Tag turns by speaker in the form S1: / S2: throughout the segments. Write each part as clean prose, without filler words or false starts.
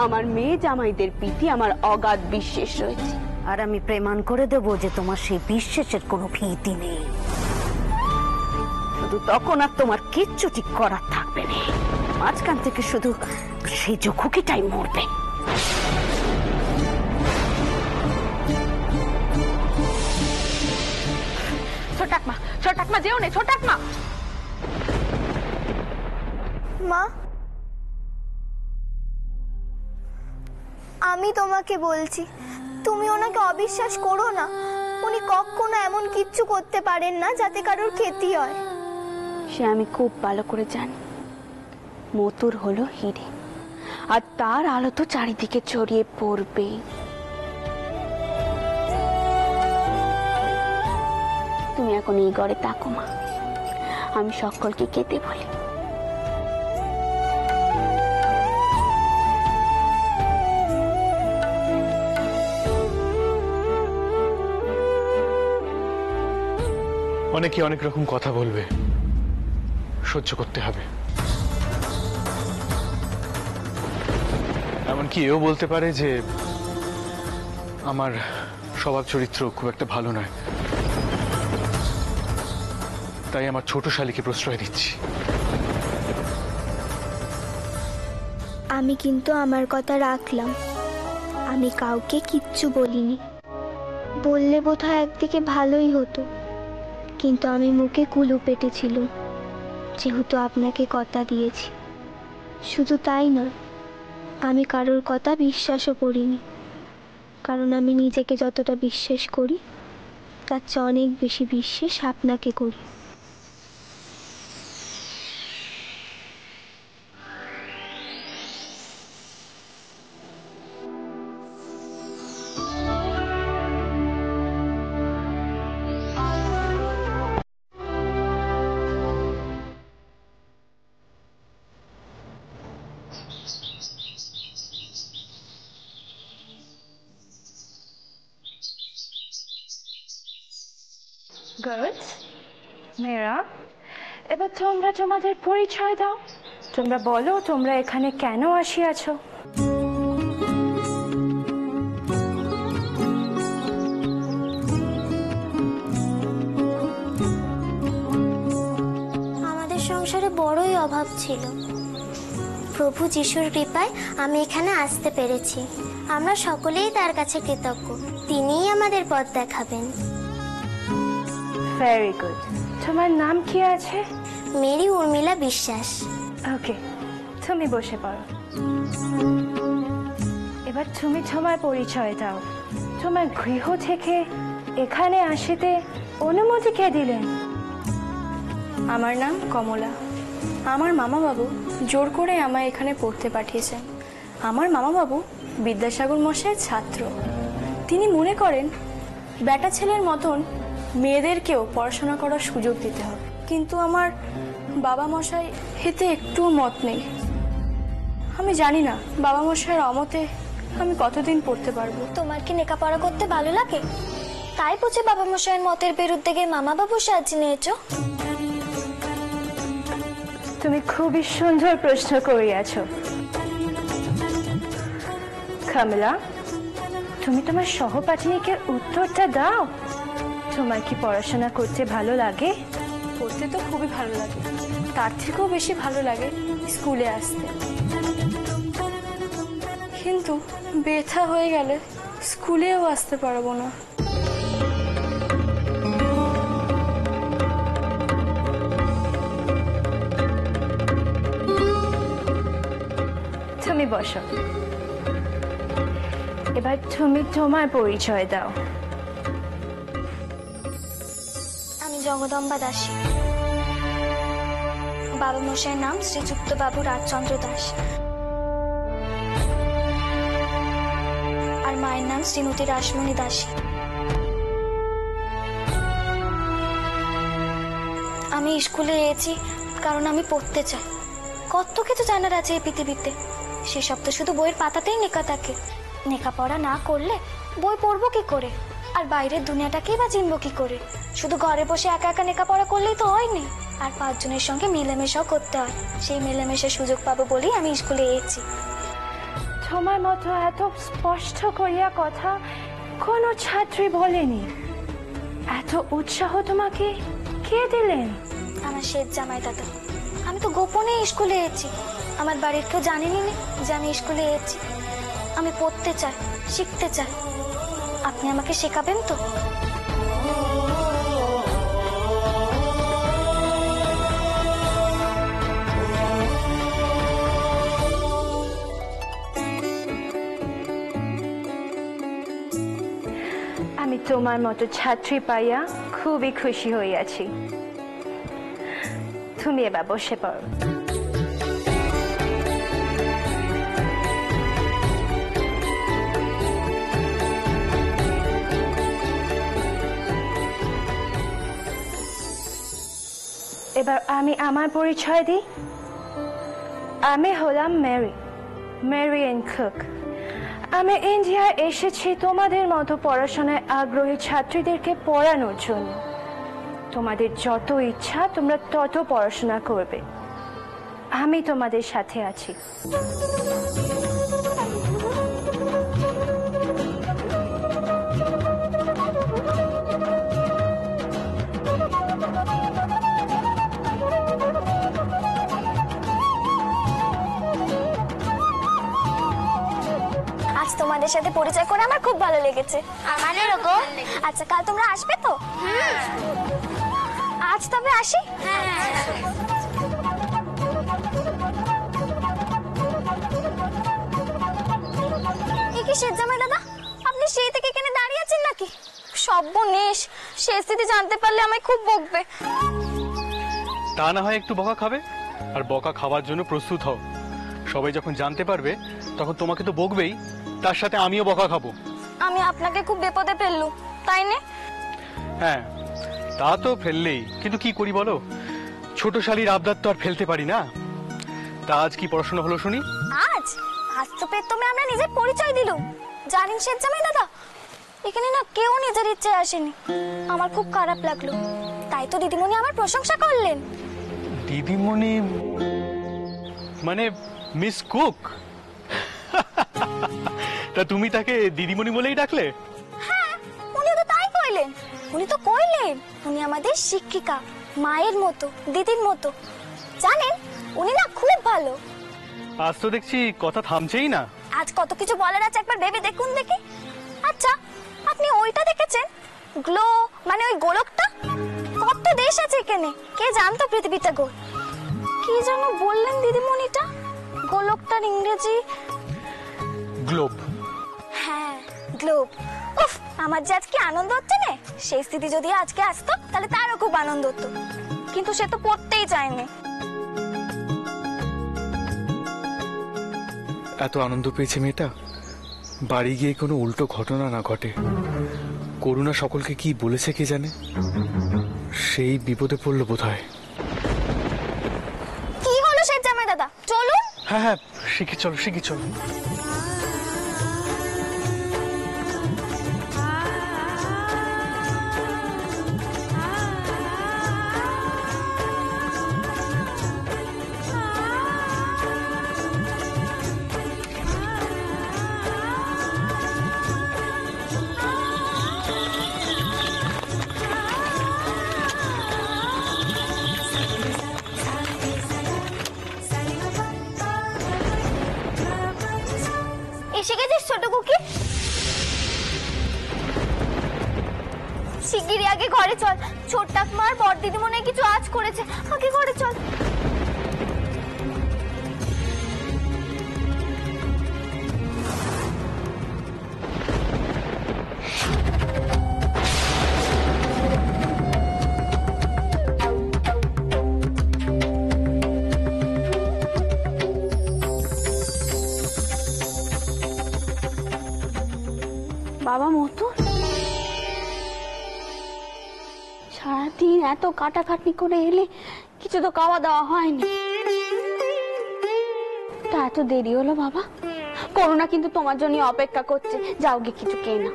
S1: আমার মেয়ে জামাইদের প্রীতি আমার অগাধ বিশ্বাস রয়েছে,
S2: আর আমি প্রমাণ করে দেব যে তোমার সেই বিশ্বাসের কোনো ভিত্তি নেই। শুধু তখন আর তোমার কিচ্ছু ঠিক করার থাকবে না, মাঝখান থেকে শুধু সেই খুকিটাই মরবে।
S1: ছোটাকমা, ছোটাকমা যেও না, ছোটাকমা।
S3: মা, আমি তোমাকে বলছি, তুমি ওনাকে অবিশ্বাস করো না। উনি কখনো এমন কিচ্ছু করতে পারেন না যাতে কারোর ক্ষতি হয়।
S1: সে আমি খুব ভালো করে জানি। মতুর হলো হিরে, আর তার আলো তো চারিদিকে ছড়িয়ে পড়বে। তুমি এখন এই ঘরে থাকো মা, আমি সকলকে খেতে বলি।
S4: অনেকে অনেক রকম কথা বলবে, সহ্য করতে হবে। এমনকি এও বলতে পারে যে আমার স্বভাব চরিত্র খুব একটা ভালো নয়, তাই আমার ছোট শালীকে প্রশ্রয় দিচ্ছি।
S3: আমি কিন্তু আমার কথা রাখলাম, আমি কাউকে কিচ্ছু বলিনি। বললে বোধহয় একদিকে ভালোই হতো, কিন্তু আমি মুখে কুলু পেটেছিল, যেহেতু আপনাকে কথা দিয়েছি। শুধু তাই নয়, আমি কারোর কথা বিশ্বাসও করিনি, কারণ আমি নিজেকে যতটা বিশ্বাস করি তার চেয়ে অনেক বেশি বিশ্বাস আপনাকে করি।
S5: গার্লস, মেয়েরা, এবার তোমরা তোমাদের পরিচয় দাও। তোমরা বলো তোমরা এখানে কেন আসিয়াছো।
S3: আমাদের সংসারে বড়ই অভাব ছিল, প্রভু যিশুর কৃপায় আমি এখানে আসতে পেরেছি। আমরা সকলেই তার কাছে কৃতজ্ঞ, তিনিই আমাদের পথ দেখাবেন।
S5: Very good. তোমার নাম কি আছে?
S3: মেরি উর্মিলা বিশ্বাস।
S5: ওকে, তুমি বসে পড়ো। এবার তুমি তোমার পরিচয় দাও। তোমার গৃহ থেকে এখানে আসিতে অনুমতি কে দিলেন?
S6: আমার নাম কমলা। আমার মামা বাবু জোর করে আমায় এখানে পড়তে পাঠিয়েছেন। আমার মামা বাবু বিদ্যাসাগর মশাইয়ের ছাত্র। তিনি মনে করেন বেটা ছেলের মতন মেয়েদেরকেও পড়াশোনা করার সুযোগ দিতে হবে, কিন্তু আমার বাবা মশাই এতে একটুও মত নেই। আমি জানি না বাবা মশাইয়ের অমতে আমি কতদিন পড়তে পারবো।
S3: তোমার কি লেখাপড়া করতে ভালো লাগে? তাই বুঝে বাবা মশাইয়ের মতের বিরুদ্ধে গিয়ে মামা বাবুর সাহায্য নিয়েছো?
S5: তুমি খুবই সুন্দর প্রশ্ন করিয়াছ কমলা। তুমি তোমার সহপাঠিনীকে উত্তরটা দাও। তোমার কি পড়াশোনা করতে ভালো লাগে?
S6: পড়তে তো খুবই ভালো লাগে, তার থেকেও বেশি ভালো লাগে স্কুলে আসতে। কিন্তু ব্যথা হয়ে গেলে স্কুলেও আসতে পারবো না।
S5: তুমি বসো। এবার তুমি তোমার পরিচয় দাও।
S3: আমি জগদম্বা দাসী। বাবা মশাইয়ের নাম শ্রীযুক্ত বাবু রাজচন্দ্র দাস, আর মায়ের নাম শ্রীমতী রাসমণি দাসী। আমি স্কুলে এসেছি কারণ আমি পড়তে চাই। কত কিছু জানার আছে এই পৃথিবীতে, সেসব তো শুধু বইয়ের পাতাতেই লেখা থাকে। লেখাপড়া না করলে বই পড়বো কি করে, আর বাইরের দুনিয়াটাকেই বা চিনবো কি করে? শুধু ঘরে বসে একা একা লেখাপড়া করলেই তো হয়নি, আর 5 জনের সঙ্গে মেলামেশাও করতে হয়। সেই মেলামেশার সুযোগ পাবো বলেই আমি স্কুলে এসেছি।
S5: তোমার মতো এত স্পষ্ট করিয়া কথা কোনো ছাত্রী বলেনি। এত উৎসাহ তোমাকে কে দিলেন?
S3: আমার শেষ জামাই দাদা। আমি তো গোপনে স্কুলে এসেছি, আমার বাড়ির কেউ জানেনি না যে আমি স্কুলে এসেছি। আমি পড়তে চাই, শিখতে চাই, আপনি আমাকে শেখাবেন তো?
S5: আমি তোমার মতো ছাত্রী পাইয়া খুবই খুশি হইয়াছি। তুমি এবার বসে পড়ো। এবার আমি আমার পরিচয় দিই। আমি হলাম মেরিয়ান কুক। আমি ইন্ডিয়ায় এসেছি তোমাদের মতো পড়াশোনায় আগ্রহী ছাত্রীদেরকে পড়ানোর জন্য। তোমাদের যত ইচ্ছা তোমরা তত পড়াশোনা করবে, আমি তোমাদের সাথে আছি।
S3: আজ তোমাদের সাথে পরিচয় করে আমার খুব ভালো লেগেছে। আমারও গো। আচ্ছা, কাল তোমরা আসবে তো? আজ তবে আসি। কি শেষ জামাই দাদা, আপনি সেই থেকে এখানে দাঁড়িয়ে আছেন নাকি? সর্বনেশ, শেষ স্থিতি জানতে পারলে আমায় খুব বকবে।
S4: তা না হয় একটু বকা খাবে, আর বকা খাওয়ার জন্য প্রস্তুত হও। সবাই যখন জানতে পারবে তখন তোমাকে তো বকবেই, তার সাথে আমিও বকা খাবো।
S3: আমি আপনাকে খুব বিপদে ফেললু, তাই না?
S4: হ্যাঁ, তা তো ফেললেই, কিন্তু কি করি বলো, ছোট শালীর আবদার তো আর ফেলতে পারি না। তা আজ কি পড়াশোনা হলো শুনি?
S3: আজ তো প্রথমে আমরা নিজের পরিচয় দিলুম। জানেন শেষ জামাই দাদা, এখানে না কেউ নিজের ইচ্ছে আসেনি। আমার খুব খারাপ লাগলো, তাই তো দিদিমণি আমার প্রশংসা করলেন।
S4: দিদিমণি মানে মিস কুক? তা তুমি তাকে দিদিমণি বলেই ডাকলে?
S3: হ্যাঁ, উনি তো তাই কইলেন। উনি আমাদের শিক্ষিকা, মায়ের মতো, দিদির মতো। জানেন, উনি না খুব ভালো।
S4: আজ তো দেখছি কথা থামছেই না।
S3: আজ কত কিছু বলার আছে, একবার ভেবে দেখুন দেখি। আচ্ছা, আপনি ওইটা দেখেছেন? গ্লো মানে ওই গোলকটা? কত দেশ আছে এখানে, কে জানতো পৃথিবীটা গোল? কি যেন বললেন দিদিমণিটা? গোলকটার ইংরেজি
S4: গ্লোব।
S3: হ্যাঁ, গ্লোব। উফ, আমার যে আজকে আনন্দ হচ্ছে না। সেই স্থিতি যদি আজকে আসতো তাহলে তারও খুব আনন্দ হতো, কিন্তু সে তো পড়তেই চায়নি।
S4: এত আনন্দ পেয়েছে মেয়েটা, বাড়ি গিয়ে কোনো উল্টো ঘটনা না ঘটে। করুণা সকলকে কি বলেছে কে জানে, সেই বিপদে পড়লো বোধহয়।
S3: কি হলো শেষ জামাই দাদা, চলুন।
S4: হ্যাঁ হ্যাঁ, শিখে চলো শিখে চলো।
S3: এসে গেছিস ছোট কুকি? শিগগিরই আগে ঘরে চল। ছোট ঠাকুমার বড় দিদি মনে হয় কিছু আজ করেছে, আগে ঘরে চল।
S1: বাবা মতো সারাদিন এত কাটাকাটি করে এলে, কিছু তো খাওয়া দাওয়া হয়নি। তা এত দেরি হলো বাবা? করুণা কিন্তু তোমার জন্য অপেক্ষা করছে, যাও গিয়ে কিছু খেয়ে নাও।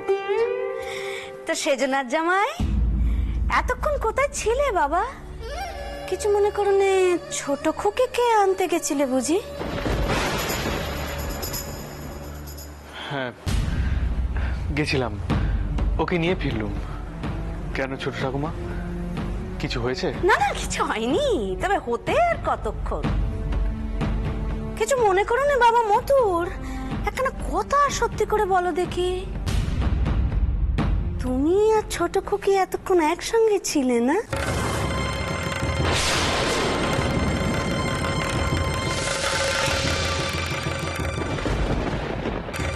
S2: তো সেজনার জামাই, এতক্ষণ কোথায় ছিলে বাবা? কিছু মনে করো না, ছোট খুকিকে আনতে গেছিলে বুঝি?
S4: হ্যাঁ গেছিলাম, ওকে নিয়ে ফিরলুম। কেন ছোট ঠাকুমা, কিছু হয়েছে?
S2: না না, কিছু হয়নি, তবে হতে আর কতক্ষণ। কিছু মনে করো না বাবা মতুর, একখানা কথা সত্যি করে বলো দেখি। তুমি আর ছোট খুকি এতক্ষণ একসঙ্গে ছিলে না?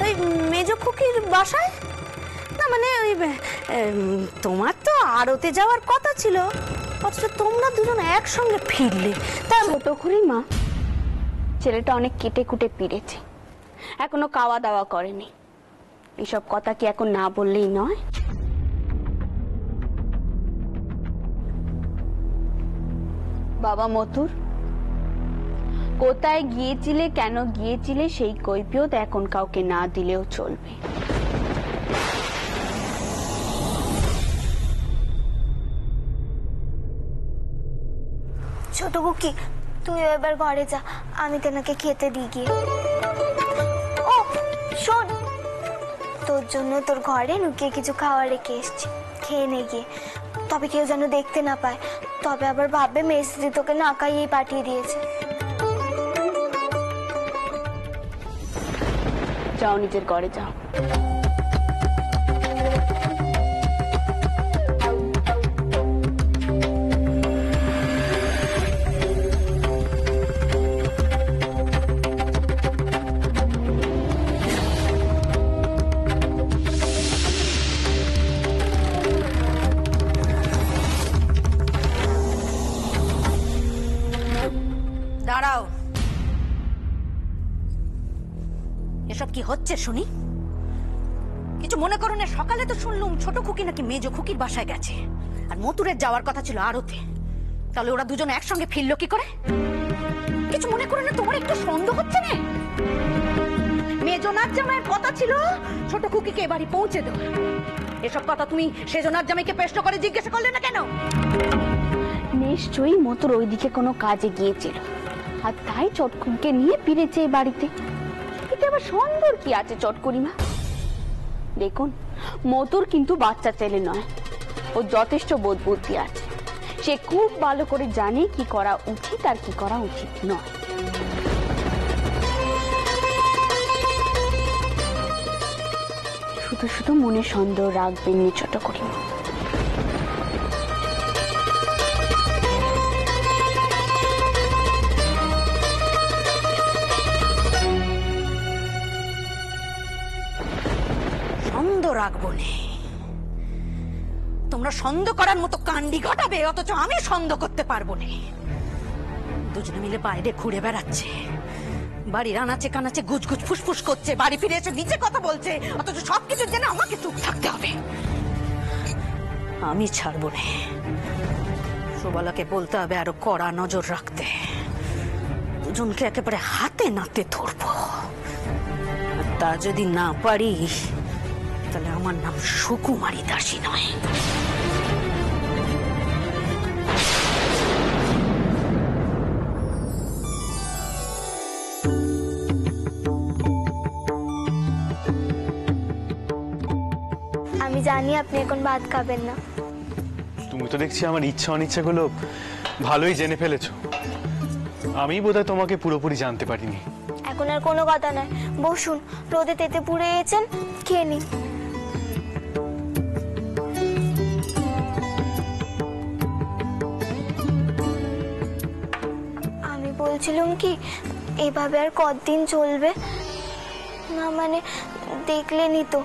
S2: ওই মেজ খুকির বাসায়? না মানে ওই তোমার তো আড়তে যাওয়ার কথা ছিল, অথচ তোমরা দুজন একসঙ্গে ফিরলে। তা
S1: ছোট খুড়িমা, ছেলেটা অনেক কেটে কুটে পিড়েছে, এখনো খাওয়া দাওয়া করেনি। এসব কথা কি এখন না বললেই নয়? বাবা মতুর, কোথায় গিয়েছিলে, কেন গিয়েছিলে, সেই কৈফিয়ত এখন কাউকে না দিলেও চলবে।
S3: ছোট কুকি, তুই এবার ঘরে যা, আমি তেনাকে খেতে দিই গিয়ে। ও শোন, তোর জন্য তোর ঘরে লুকিয়ে কিছু খাওয়া রেখে এসছি, খেয়ে নে গিয়ে। তবে কেউ যেন দেখতে না পায়, তবে আবার ভাববে মেসদি তোকে না খাইয়েই পাঠিয়ে দিয়েছে।
S1: যাও, নিজের ঘরে যাও।
S2: দাঁড়াও, এসব কি হচ্ছে শুনি? কিছু মনে করো না, সকালে তো শুনলুম ছোট খুকি নাকি মেজ খুকির বাসায় গেছে, আর মতুরের যাওয়ার কথা ছিল আড়তে। তাহলে ওরা দুজন একসঙ্গে ফিরলো কি করে? কিছু মনে করো না, তোমার একটু সন্দেহ হচ্ছে না? মেজনার জামাইয়ের কথা ছিল ছোট খুকিকে বাড়ি পৌঁছে দেও। এসব কথা তুমি সেজনার জামাইকে প্রশ্ন করে জিজ্ঞাসা করলে না কেন?
S1: নিশ্চয়ই মতুর ওইদিকে কোনো কাজে গিয়েছিল, আর তাই চটকুকে নিয়ে ফিরেছে এই বাড়িতে। এতে আবার সুন্দর কি আছে চটকুরিমা? দেখুন, মতুর কিন্তু বাচ্চা ছেলে নয়, ও যথেষ্ট বোধ বুদ্ধি আছে। সে খুব ভালো করে জানে কি করা উচিত আর কি করা উচিত নয়। শুধু শুধু মনে সন্দেহ রাখবেন নি ছোট করিমা।
S2: রাখবো নে, তোমরা সন্দেহ করার মতো কাণ্ডি ঘটাবে, অথচ আমি সন্দেহ করতে পারবো না। দুজনে মিলে বাইরে ঘুরে বেড়াচ্ছে, বাড়ির আনাচে কানাচে গুজগুজ ফুসফুস করছে, বাড়ি ফিরে এসে নিচে কথা বলছে, অথচ সবকিছু জেনে আমাকে চুপ থাকতে হবে। আমি ছাড়বো না, সুবলাকে বলতে হবে আরো কড়া নজর রাখতে। দুজনকে একেবারে হাতে নাতে ধরবো, আর তা যদি না পারি তাহলে আমার নাম সুকুমারী দাসী নয়।
S3: আমি জানি আপনি এখন ভাত খাবেন না।
S4: তুমি তো দেখছি আমার ইচ্ছা অনিচ্ছাগুলো ভালোই জেনে ফেলেছো। আমি বোধহয় তোমাকে পুরোপুরি জানতে পারিনি।
S3: এখন আর কোনো কথা নয়, বসুন, রোদে তেতে পুড়ে গেছেন, খেয়ে নিন। আমি বলছিলাম কি, এভাবে আর কতদিন চলবে? না মানে দেখলেনই তো,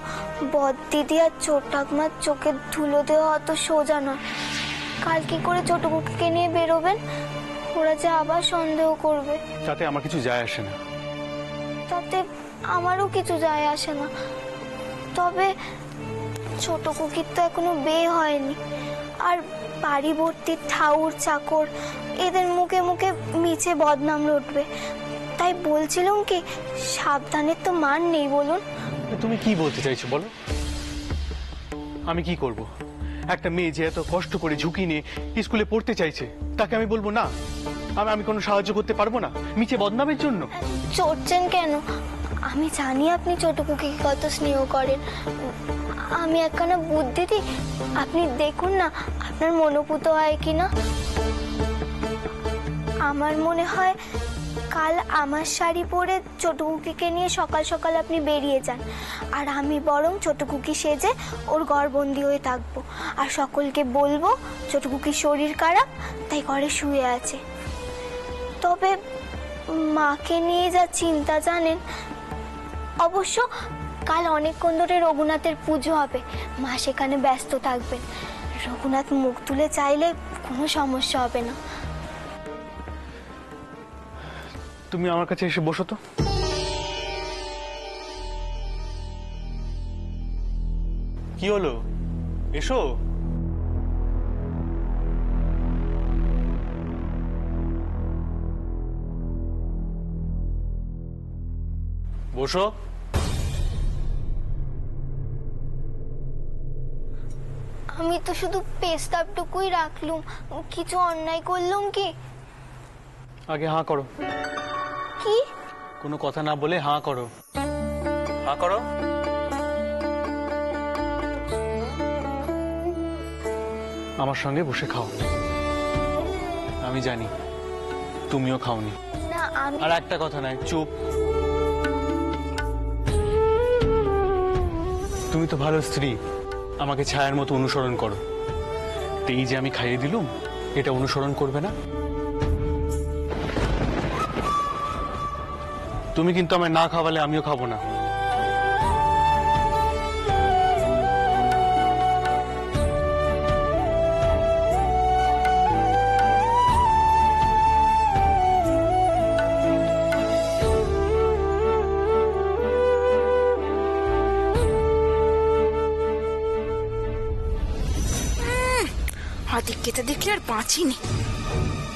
S3: বদ দিদি আর ছোট ঠাকুমার চোখে ধুলো দেওয়া অত সোজা নয়। কাল কি করে ছোট কুকিকে নিয়ে বেরোবেন? ওরা যে আবার সন্দেহ করবে।
S4: তাতে আমার কিছু যায় আসে না।
S3: তাতে আমারও কিছু যায় আসে না, তবে ছোট কুকির তো এখনো বিয়ে হয়নি, আর বাড়ি ভর্তি ঠাউর চাকর, এদের মুখে মুখে মিছে বদনাম রটবে। তাই বলছিলাম কি, সাবধানের তো মান নেই, বলুন।
S4: তুমি কি বলতে চাইছো বলো? আমি কি করব? একটা মেয়ে যে এত কষ্ট করে ঝুঁকি নিয়ে স্কুলে পড়তে চাইছে, তাকে আমি বলবো না? আমি কোনো সাহায্য করতে পারবো না মিছে বদনামের জন্য?
S3: চড়ছেন কেন? আমি জানি আপনি ছোট খুকিকে কত স্নেহ করেন। আমি একখানা বুদ্ধি দিই, আপনি দেখুন না আপনার মনোপুত হয় কিনা। আমার মনে হয় কাল আমার শাড়ি পরে ছোট খুকিকে নিয়ে সকাল সকাল আপনি বেরিয়ে যান, আর আমি বরং ছোট খুকি সেজে ওর ঘরবন্দি হয়ে থাকবো, আর সকলকে বলবো ছোট খুকির শরীর খারাপ তাই ঘরে শুয়ে আছে। তবে মাকে নিয়ে যা চিন্তা জানেন। অবশ্য কাল অনেকক্ষণ ধরে রঘুনাথের পুজো হবে, মা সেখানে ব্যস্ত থাকবেন। রঘুনাথ মুখ তুলে চাইলে কোনো সমস্যা হবে না।
S4: তুমি আমার কাছে এসে বসো তো। কি হলো, এসো। বসো।
S3: আমি তো শুধু পেস্তাবটুকুই রাখলুম, কিছু অন্যায় করলুম কি?
S4: আগে হাঁ করো।
S3: কি?
S4: কোনো কথা না বলে হাঁ করো। হাঁ করো। আমার সঙ্গে বসে খাও। আমি জানি তুমিও খাওনি।
S3: না আমি।
S4: আর একটা কথা নাই, চুপ। তুমি তো ভালো স্ত্রী, আমাকে ছায়ার মতো অনুসরণ করো। তো এই যে আমি খাইয়ে দিলুম, এটা অনুসরণ করবে না? তুমি কিন্তু আমায় না খাওয়ালে আমিও খাবো না।
S7: আদিক্ষেতা দেখলে আর বাঁচিনি।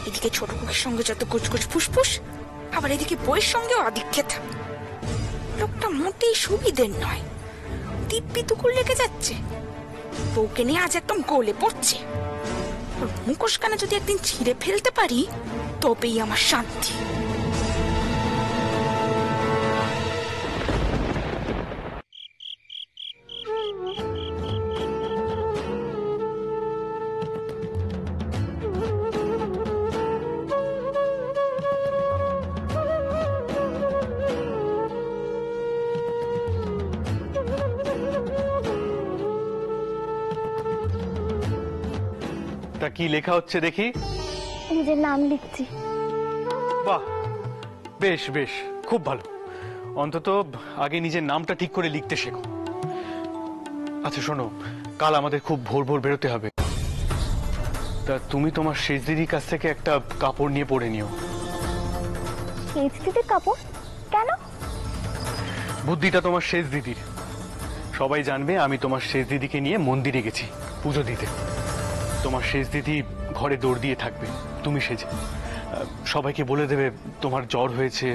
S7: এদিকে ছোট কুকির সঙ্গে যত কুচকুচ ফুসফুস, আবার এদিকে বইয়ের সঙ্গেও আদিক্ষেতা। লোকটা মোটেই সুবিধের নয়, দিব্যি দুকুর লেগে যাচ্ছে। বউকে নিয়ে আজ একদম গোলে পড়ছে। ওর মুখোশখানা যদি একদিন ছিঁড়ে ফেলতে পারি তবেই আমার শান্তি।
S4: তা কি লেখা হচ্ছে দেখি?
S3: নিজের নাম লিখছি।
S4: বাহ, বেশ বেশ, খুব ভালো। অন্তত আগে নিজের নামটা ঠিক করে লিখতে শেখো। আচ্ছা শোনো, কাল আমাদের খুব ভোর ভোর বেরোতে হবে। তা তুমি তোমার শেষ দিদির কাছ থেকে একটা কাপড় নিয়ে পরে নিও।
S3: শেষ দিদির কাপড়? কেন?
S4: বুদ্ধিটা তোমার শেষ দিদির। সবাই জানবে আমি তোমার শেষ দিদিকে নিয়ে মন্দিরে গেছি পুজো দিতে। তোমার শেষ দিদি ঘরে দৌড় দিয়ে থাকবে, তুমি সেজে। সবাইকে বলে দেবে তোমার জ্বর হয়েছে,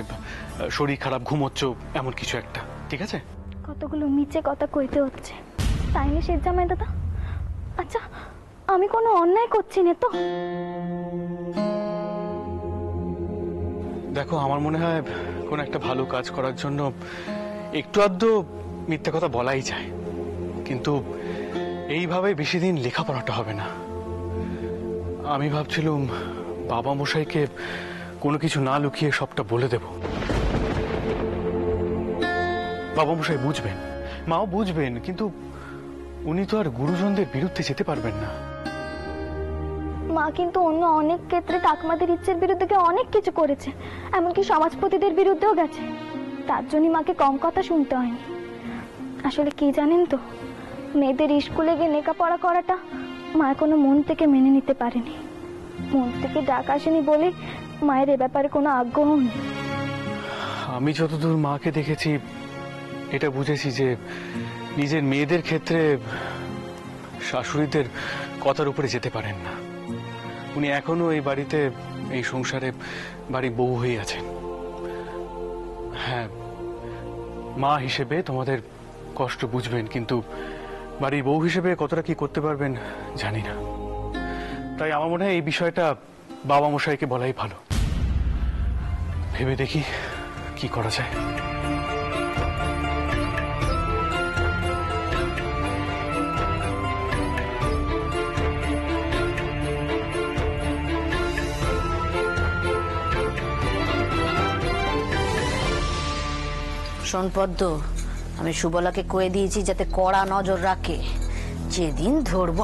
S4: শরীর খারাপ, ঘুমোচ্ছ, এমন কিছু একটা। ঠিক আছে?
S3: কতগুলো মিছে কথা কইতে হচ্ছে, তাই না শেষ জামাই দাদা? আচ্ছা, আমি কোনো অন্যায় করছি না তো?
S4: দেখো, আমার মনে হয় কোন একটা ভালো কাজ করার জন্য একটু আধটু মিথ্যে কথা বলাই যায়, কিন্তু এইভাবে বেশি দিন লেখাপড়াটা হবে না। আমি ভাবছিলাম বাবা মশাইকে কোনো কিছু না লুকিয়ে সবটা বলে দেব। বাবা মশাই বুঝবেন, মাও বুঝবেন, কিন্তু উনি তো আর গুরুজনদের বিরুদ্ধে যেতে পারবেন না।
S3: মা কিন্তু অন্য অনেক ক্ষেত্রে কাকমাদের ইচ্ছের বিরুদ্ধে গিয়ে অনেক কিছু করেছে, এমনকি সমাজপতিদের বিরুদ্ধেও গেছে। তার জন্যই মাকে কম কথা শুনতে হয়নি। আসলে কি জানেন তো, মেয়েদের স্কুলে গিয়ে লেখাপড়া করাটা মা কোনো মন থেকে মেনে নিতে পারেনি। মন থেকে ডাক আসেনি বলে মায়ের এ ব্যাপারে কোনো আগ্রহ নেই।
S4: আমি যতদূর মাকে দেখেছি, এটা বুঝেছি যে নিজের মেয়েদের ক্ষেত্রে শাশুড়িদের কথার উপরে যেতে পারেন না। উনি এখনো এই বাড়িতে, এই সংসারে বাড়ি বউ হয়ে আছেন। হ্যাঁ, মা হিসেবে তোমাদের কষ্ট বুঝবেন, কিন্তু বাড়ির বউ হিসেবে কতটা কি করতে পারবেন জানি না। তাই আমার মনে হয় এই বিষয়টা বাবা মশাইকে বলাই ভালো। ভেবে দেখি কি করা যায়।
S2: শোন পদ্ম, আমি সুবলাকে কয়ে দিয়েছি যাতে কড়া নজর রাখে, যেদিন ধরবো